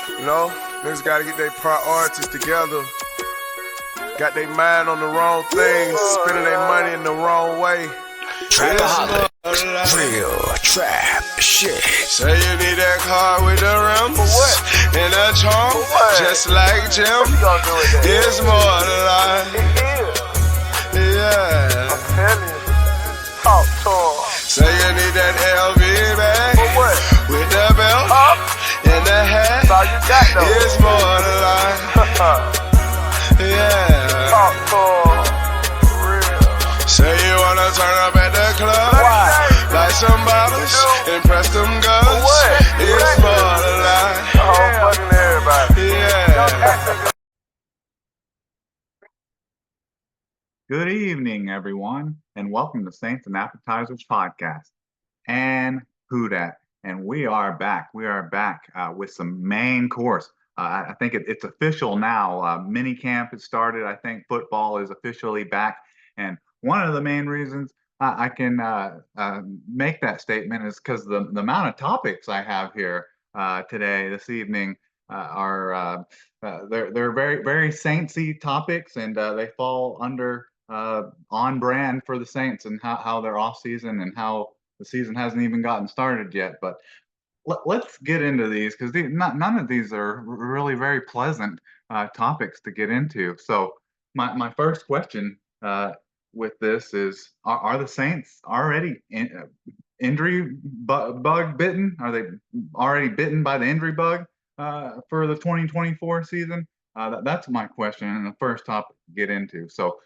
You know, niggas gotta get their priorities together. Got their mind on the wrong things, spending their money in the wrong way. Trapaholic, real trap shit. Say you need that car with the rims and a trunk, just like Jim. It's more than life. Yeah. I'm telling you. Talk to him. Say you need that LV bag with the belt and the hat. That's all you got though. It's more than life. Yeah. Talk to him. Real. Say you wanna turn up at the club, like some bottles, and press them guns. It's more than life. Fucking everybody. Yeah. Good evening, everyone, and welcome to Saints and Appetizers podcast. And who dat? And we are back. We are back with some main course. I think it's official now. Mini camp has started. I think football is officially back. And one of the main reasons I can make that statement is because the amount of topics I have here today, this evening, are they're very, very Saintsy topics, and they fall under on brand for the Saints and how they're off season and how the season hasn't even gotten started yet. But let's get into these because none of these are really very pleasant topics to get into. So my first question with this is: Are the Saints already injury bug bitten? Are they already bitten by the injury bug for the 2024 season? That's my question and the first topic to get into. So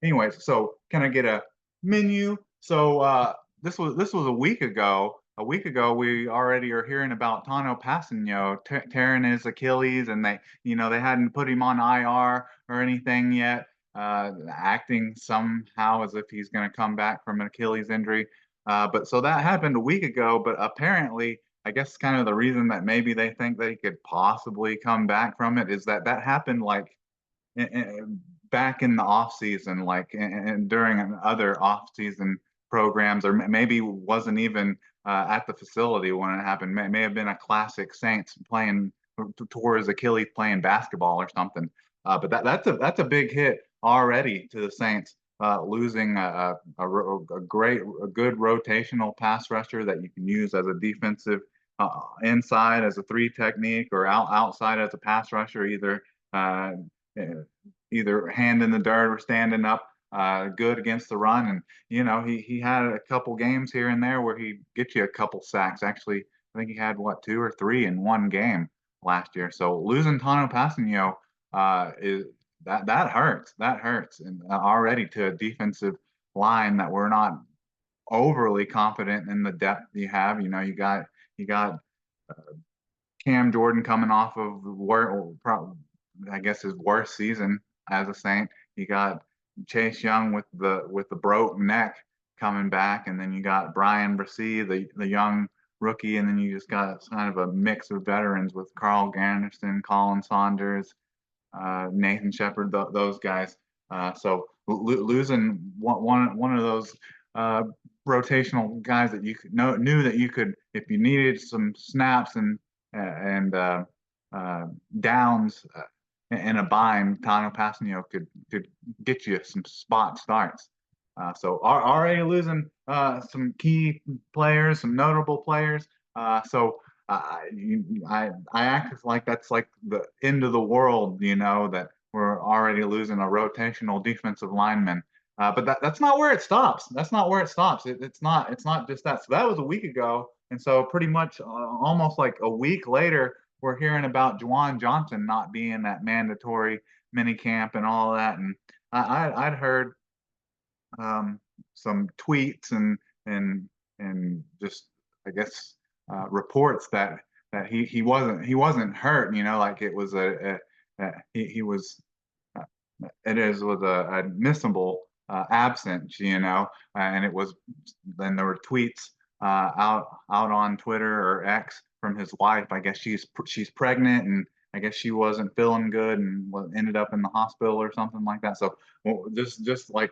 anyways, so can I get a menu? So this was a week ago. A week ago, we already are hearing about Tano Passanio tearing his Achilles, and they hadn't put him on IR or anything yet. Acting somehow as if he's going to come back from an Achilles injury. But so that happened a week ago. But apparently, I guess kind of the reason that maybe they think they could possibly come back from it is that happened like back in the off season, like and during other off season programs, or maybe wasn't even at the facility when it happened. May have been a classic Saints playing towards Achilles playing basketball or something. But that's a big hit already to the Saints, losing a good rotational pass rusher that you can use as a defensive inside as a 3 technique or outside as a pass rusher, either hand in the dirt or standing up. Good against the run, and he had a couple games here and there where he get you a couple sacks. Actually, I think he had 2 or 3 in one game last year. So losing Tano Passanio is that hurts. That hurts, and already to a defensive line that we're not overly confident in the depth you have. You got Cam Jordan coming off of I guess his worst season as a Saint. You got Chase Young with the broke neck coming back, and then you got Brian Brissy, the young rookie, and then you just got kind of a mix of veterans with Carl Ganderson, Colin Saunders, Nathan Shepard, those guys. So losing one of those rotational guys that you knew that you could, if you needed some snaps and downs in a bind, Tano Passanio could get you some spot starts. So already losing some key players, some notable players. So I act like that's like the end of the world, that we're already losing a rotational defensive lineman. But that's not where it stops. That's not where it stops. It's not just that. So that was a week ago, and so pretty much almost like a week later, we're hearing about Juwan Johnson not being at mandatory mini camp and all that. And I'd heard some tweets and just I guess reports that he wasn't hurt. Like it was he was was a admissible absence. And it was then there were tweets out on Twitter or X from his wife. I guess she's pregnant, and I guess she wasn't feeling good and ended up in the hospital or something like that. So just like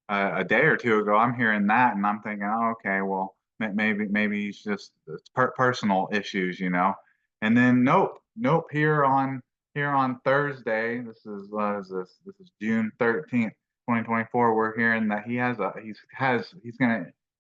a day or two ago, I'm hearing that, and I'm thinking, oh, okay, well, maybe it's just personal issues, And then nope. Here on Thursday, this is what is this? This is June 13th, 2024. We're hearing that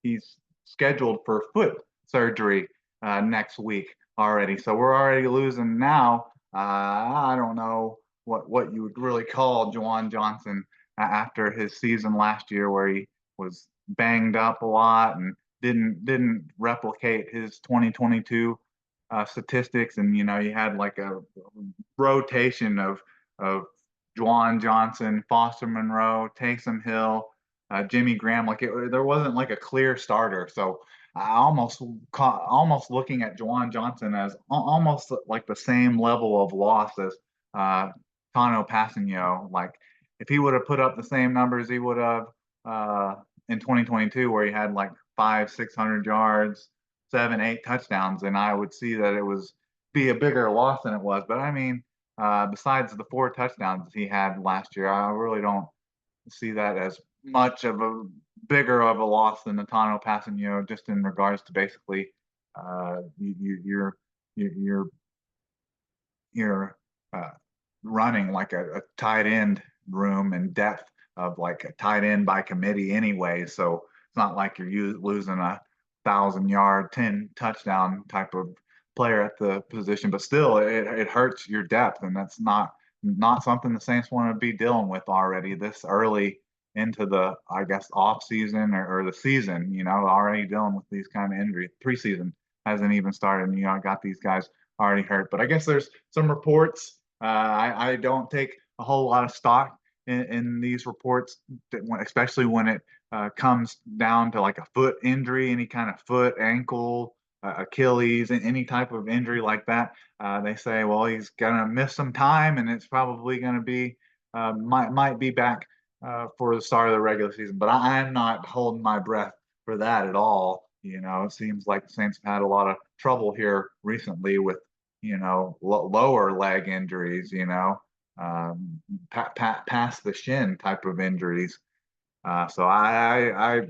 he's scheduled for foot surgery next week already. So we're already losing now. I don't know what you would really call Juwan Johnson after his season last year, where he was banged up a lot and didn't replicate his 2022 statistics. And you had like a rotation of Juwan Johnson, Foster Monroe, Taysom Hill, Jimmy Graham. There wasn't like a clear starter. So I almost looking at Juwan Johnson as almost like the same level of loss as Tano Passanio. Like if he would have put up the same numbers he would have in 2022, where he had like 500-600 yards, 7-8 touchdowns, and I would see that it was be a bigger loss than it was. But I mean, besides the 4 touchdowns he had last year, I really don't see that as much of a bigger of a loss than the Tano Passanio, just in regards to basically you're you're running like a tight end room and depth of like a tight end by committee anyway. So it's not like you're losing a 1,000-yard, 10 touchdown type of player at the position, but still it hurts your depth, and that's not something the Saints want to be dealing with already this early into the, I guess, off season or the season. Already dealing with these kind of injuries. Preseason hasn't even started, and I got these guys already hurt. But I guess there's some reports. I don't take a whole lot of stock in these reports, especially when it comes down to like a foot injury, any kind of foot, ankle, Achilles, and any type of injury like that. They say, well, he's gonna miss some time, and it's probably gonna be might be back for the start of the regular season. But I'm not holding my breath for that at all. It seems like the Saints have had a lot of trouble here recently with lower leg injuries. Past the shin type of injuries. So I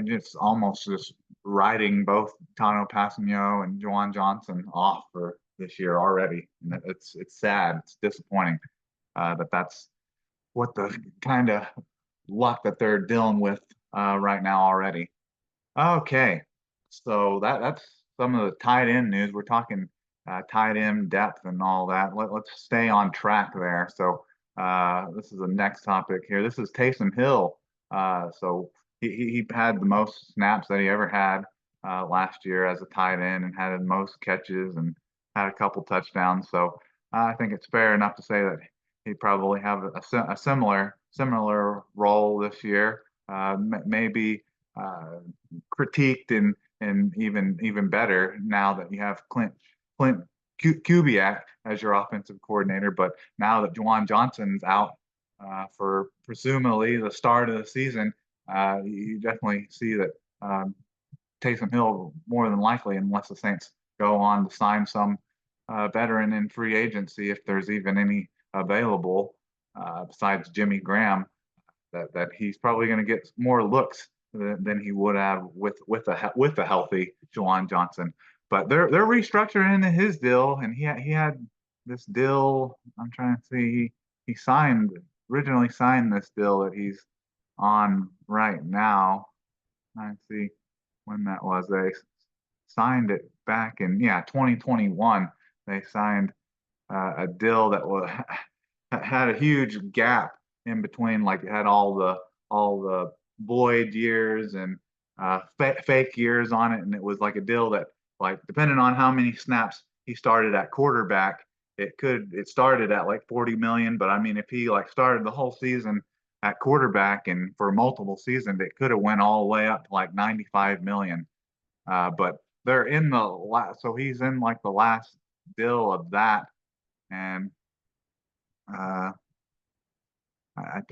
just almost just writing both Tano Passanio and Juwan Johnson off for this year already. And it's sad. It's disappointing that's what the kind of luck that they're dealing with right now already. Okay, so that's some of the tight end news. We're talking tight end depth and all that. Let's stay on track there. So this is the next topic here. This is Taysom Hill. So he had the most snaps that he ever had last year as a tight end, and had the most catches and had a couple touchdowns. So I think it's fair enough to say that he probably have a similar role this year. Maybe critiqued and even better now that you have Clint Kubiak as your offensive coordinator. But now that Juwan Johnson's out for presumably the start of the season, you definitely see that Taysom Hill more than likely, unless the Saints go on to sign some veteran in free agency, if there's even any available besides Jimmy Graham, that he's probably going to get more looks than he would have with a healthy Juwan Johnson. But they're restructuring his deal, and he had this deal. I'm trying to see. He originally signed this deal that he's on right now. Trying to see when that was. They signed it back in 2021. They signed a deal that had a huge gap in between. Like it had all the void years and fake years on it, and it was like a deal that, like, depending on how many snaps he started at quarterback, it started at like 40 million. But I mean, if he like started the whole season at quarterback and for multiple seasons, it could have went all the way up to like 95 million. But they're in the last, so he's in like the last deal of that, and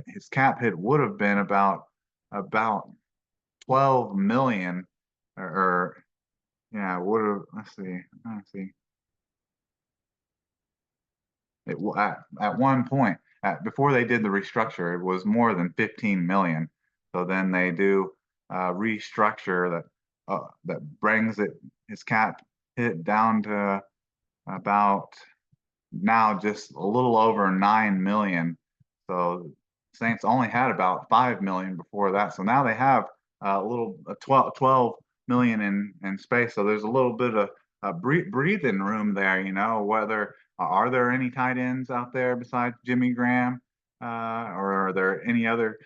his cap hit would have been about 12 million, or yeah, would have. Let's see. At one point, before they did the restructure, it was more than 15 million. So then they do restructure that brings his cap hit down to about now just a little over 9 million. So Saints only had about 5 million before that. So now they have a little 12 million in space. So there's a little bit of breathing room there, whether are there any tight ends out there besides Jimmy Graham, or are there any other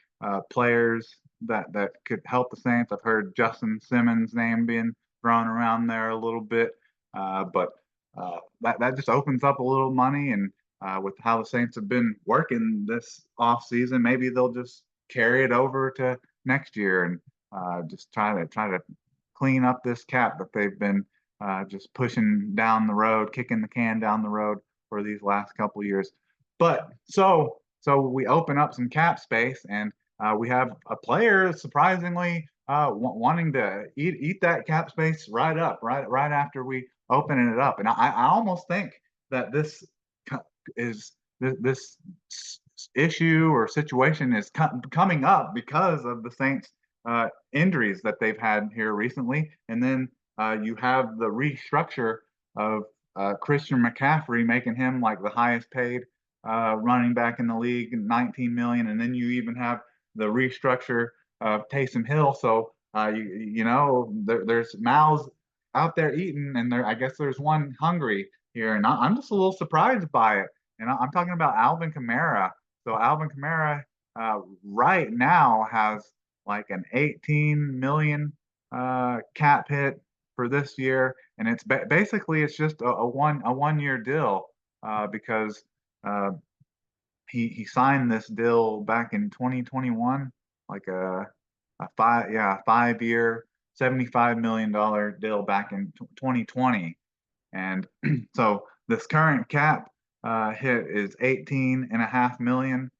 players that could help the Saints? I've heard Justin Simmons' name being thrown around there a little bit, but that just opens up a little money. And with how the Saints have been working this off season, maybe they'll just carry it over to next year and just try to clean up this cap that they've been just pushing down the road, kicking the can down the road for these last couple of years. But so we open up some cap space, and we have a player surprisingly wanting to eat that cap space right after we open it up. And I almost think that is this issue or situation is coming up because of the Saints injuries that they've had here recently. And then you have the restructure of Christian McCaffrey, making him like the highest paid running back in the league, 19 million. And then you even have the restructure of Taysom Hill. So there's mouths out there eating, and I guess there's one hungry here, and I'm just a little surprised by it. And I'm talking about Alvin Kamara. So Alvin Kamara right now has like an 18 million cap hit for this year, and it's basically it's just a 1 year deal because he signed this deal back in 2021, like a 5 year, $75 million deal back in 2020. And so this current cap hit is 18.5 million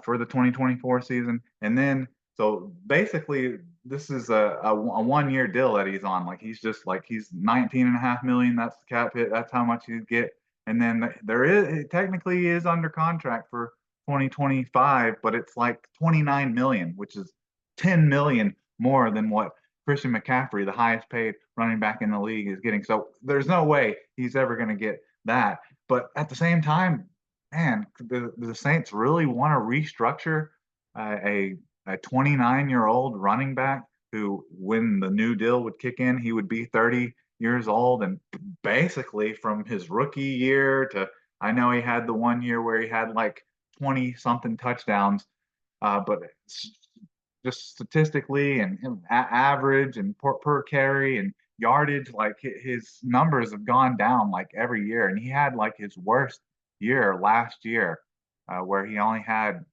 for the 2024 season. And then, so basically this is a 1 year deal that he's on. Like he's 19.5 million. That's the cap hit. That's how much he'd get. And then it technically is under contract for 2025, but it's like 29 million, which is 10 million more than what Christian McCaffrey, the highest paid running back in the league, is getting. So there's no way he's ever going to get that. But at the same time, man, the Saints really want to restructure a 29-year-old running back who, when the new deal would kick in, he would be 30 years old. And basically from his rookie year to, I know he had the 1 year where he had like 20 something touchdowns, but just statistically and average and per carry and yardage, like his numbers have gone down like every year. And he had like his worst year last year, where he only had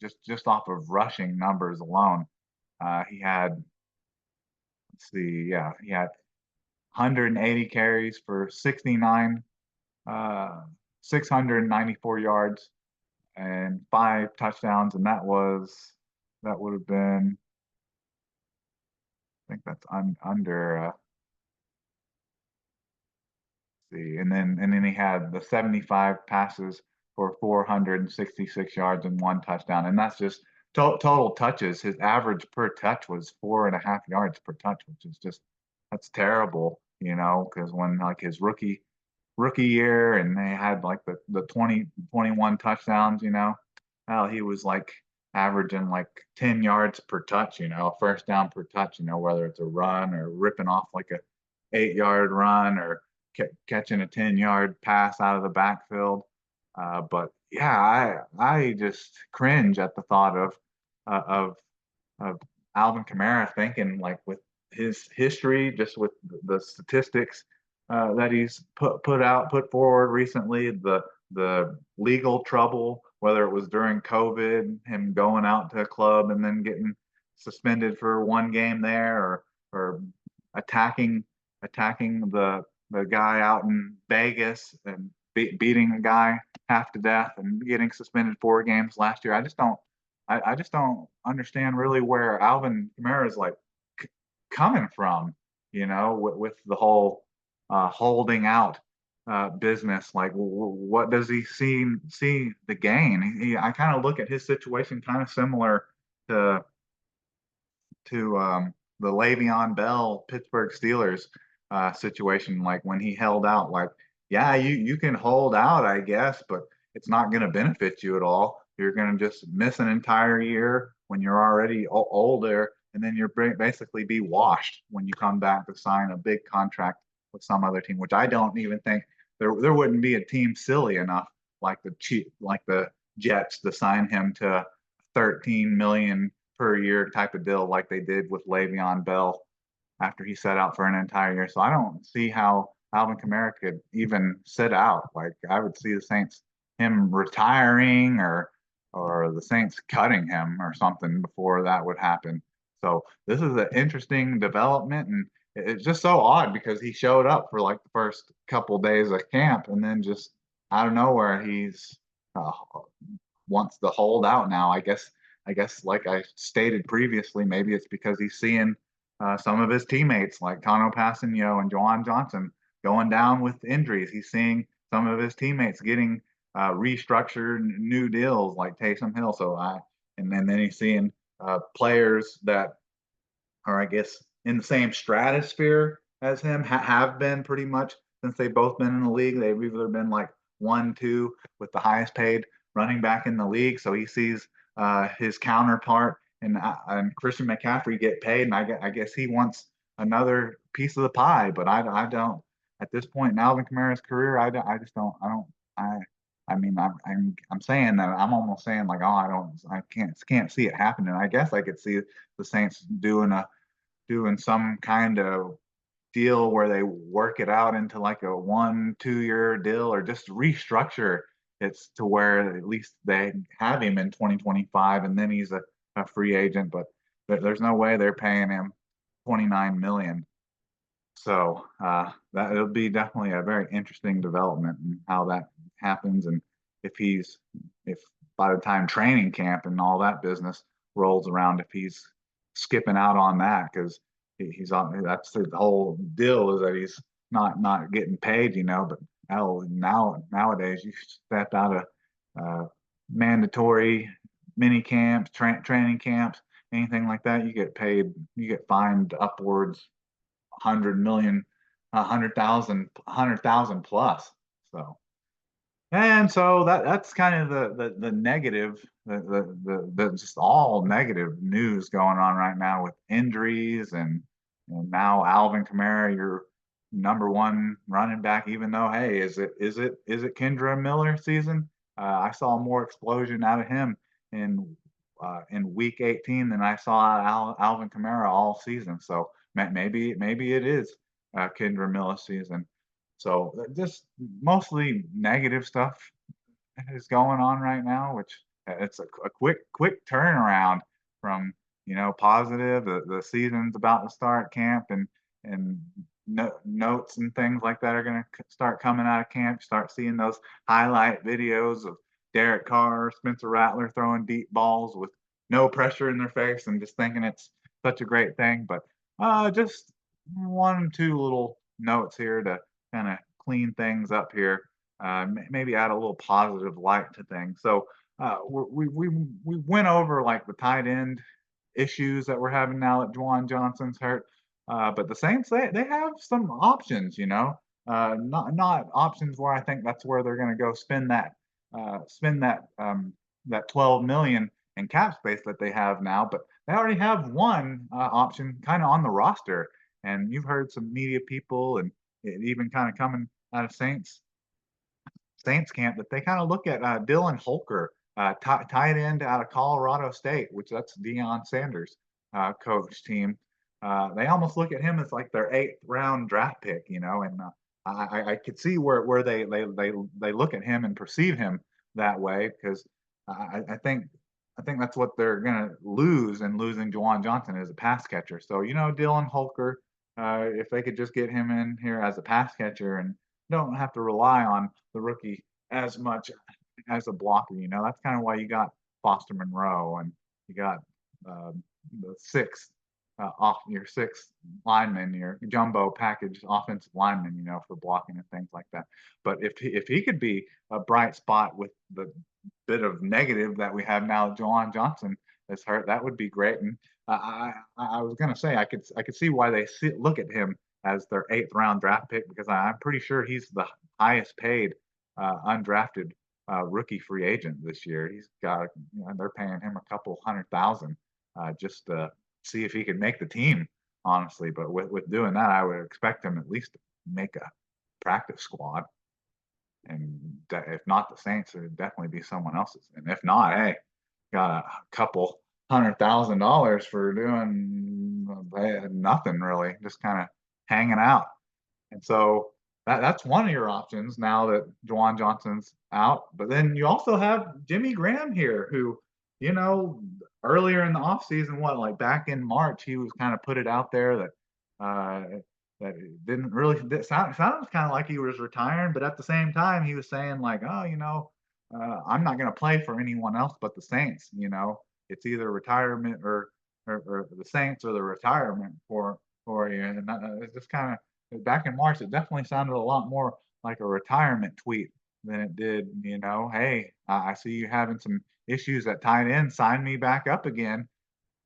just off of rushing numbers alone, he had, let's see, yeah, he had 180 carries for 69, 694 yards and 5 touchdowns, and that would have been, I think that's under. See, and then he had the 75 passes for 466 yards and 1 touchdown, and that's just total touches. His average per touch was 4.5 yards per touch, which is just that's terrible, because when like his rookie year and they had like the 21 touchdowns, well, he was like averaging like 10 yards per touch, first down per touch, whether it's a run or ripping off like a 8 yard run or catching a 10 yard pass out of the backfield. But yeah, I just cringe at the thought of Alvin Kamara, thinking like with his history, just with the statistics that he's put forward recently, the legal trouble, whether it was during COVID, him going out to a club and then getting suspended for one game there, or attacking the guy out in Vegas and beating a guy half to death and getting suspended 4 games last year. I just don't understand really where Alvin Kamara is like coming from, with the whole holding out business. Like, what does he see the gain? I kind of look at his situation kind of similar to the Le'Veon Bell Pittsburgh Steelers situation. Like when he held out, like yeah, you can hold out, I guess, but it's not going to benefit you at all. You're going to just miss an entire year when you're already older, and then you're basically be washed when you come back to sign a big contract with some other team, which I don't even think there wouldn't be a team silly enough like the Jets to sign him to 13 million per year type of deal like they did with Le'Veon Bell after he set out for an entire year. So I don't see how Alvin Kamara could even sit out. Like I would see the Saints him retiring or the Saints cutting him or something before that would happen. So this is an interesting development, and it's just so odd because he showed up for like the first couple days of camp, and then just out of nowhere he's uh, wants to hold out now. I guess like I stated previously, maybe it's because he's seeing some of his teammates like Tano Passanio and Juwan Johnson going down with injuries. He's seeing some of his teammates getting restructured new deals like Taysom Hill. And then he's seeing players that are, I guess, in the same stratosphere as him, have been pretty much since they've both been in the league. They've either been like 1, 2 with the highest paid running back in the league. So he sees his counterpart and Christian McCaffrey get paid, and I guess he wants another piece of the pie. But I don't at this point in Alvin Kamara's career. I just don't. I. I mean, I'm saying that I'm almost saying like, oh, I can't see it happening. I guess I could see the Saints doing some kind of deal where they work it out into like a 1, 2 year deal or just restructure it to where at least they have him in 2025 and then he's a free agent. But there's no way they're paying him 29 million. So that it'll be definitely a very interesting development and how that happens, and if by the time training camp and all that business rolls around, if he's skipping out on that because he's on that's the whole deal is that he's not getting paid, But nowadays you step out of mandatory mini camps, training camps, anything like that, you get paid, you get fined upwards 100 million, 100,000 plus. So, and so that's kind of the negative, the just all negative news going on right now with injuries and now Alvin Kamara, your number one running back. Even though, hey, is it Kendra Miller season? I saw more explosion out of him in week 18 than I saw out of Alvin Kamara all season. So maybe it is Kendra Miller season. So just mostly negative stuff is going on right now, which it's a quick turnaround from positive. The season's about to start, camp and notes and things like that are going to start coming out of camp. Start seeing those highlight videos of Derek Carr, Spencer Rattler throwing deep balls with no pressure in their face and just thinking it's such a great thing. But just 1, 2 little notes here to kind of clean things up here, maybe add a little positive light to things. So we went over like the tight end issues that we're having now that Juwan Johnson's hurt. But the Saints, they have some options, not options where I think that's where they're going to go spend that 12 million in cap space that they have now. But they already have one option kind of on the roster, and you've heard some media people and it even kind of coming out of Saints camp that they kind of look at Dylan Holker, tight end out of Colorado State, which that's Deion Sanders' coach team. They almost look at him as like their 8th round draft pick, and I could see where they look at him and perceive him that way because I think that's what they're gonna lose in losing Juwan Johnson as a pass catcher. So Dylan Holker, if they could just get him in here as a pass catcher and don't have to rely on the rookie as much as a blocker, that's kind of why you got Foster Monroe and you got the sixth lineman, your jumbo package offensive lineman, for blocking and things like that. But if he could be a bright spot with the bit of negative that we have now, Juwan Johnson is hurt, that would be great. And I was gonna say I could see why they look at him as their 8th-round draft pick because I'm pretty sure he's the highest paid undrafted rookie free agent this year. He's got, they're paying him a couple $100,000 just to see if he can make the team, honestly. But with doing that, I would expect him at least to make a practice squad. And if not the Saints, it would definitely be someone else's. And if not, hey, got a couple $100,000 for doing nothing really, just kind of hanging out. And so that's one of your options now that Juwan Johnson's out. But then you also have Jimmy Graham here, who, earlier in the offseason, like back in March, he was kind of put it out there that it didn't really sounded kind of like he was retiring, but at the same time, he was saying like, oh, I'm not going to play for anyone else but the Saints. It's either retirement or the Saints or the retirement for you. And it's just kind of back in March, it definitely sounded a lot more like a retirement tweet than it did, hey, I see you having some issues at tight end, sign me back up again.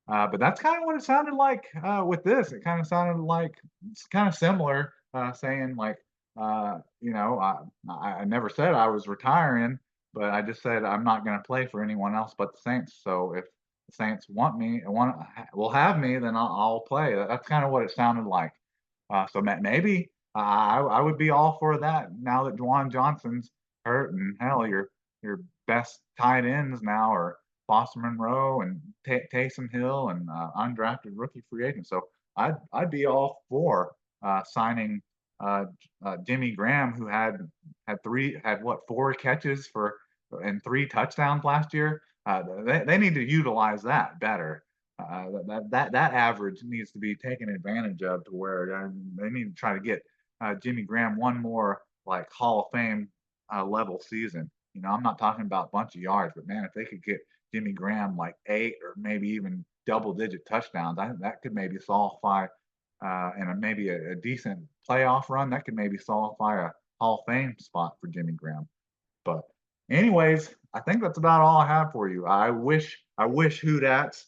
But that's kind of what it sounded like with this. It kind of sounded like it's kind of similar, saying like, I never said I was retiring, but I just said I'm not going to play for anyone else but the Saints. So if the Saints will have me, then I'll play. That's kind of what it sounded like. So maybe I would be all for that now that Juwan Johnson's hurt, and hell, your best tight ends now are Foster Monroe and Taysom Hill and undrafted rookie free agent. So I'd be all for signing Jimmy Graham, who had 4 catches and 3 touchdowns last year. They need to utilize that better. That average needs to be taken advantage of to where they need to try to get Jimmy Graham one more like Hall of Fame level season. I'm not talking about a bunch of yards, but man, if they could get Jimmy Graham like 8 or maybe even double-digit touchdowns, that could maybe solidify and maybe a decent playoff run. That could maybe solidify a Hall of Fame spot for Jimmy Graham. But anyways, I think that's about all I have for you. I wish Who Dat's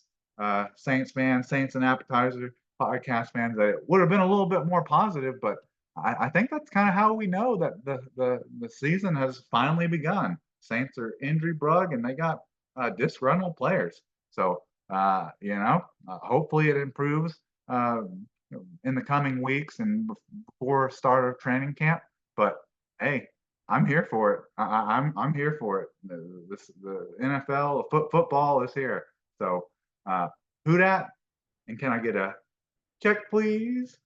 Saints fans, Saints and Appetizer podcast fans, that it would have been a little bit more positive, but I think that's kind of how we know that the season has finally begun. Saints are injury bug and they got disgruntled players. So hopefully it improves in the coming weeks and before start of training camp. But hey, I'm here for it. I'm here for it. The NFL, football is here. So who dat? And can I get a check, please?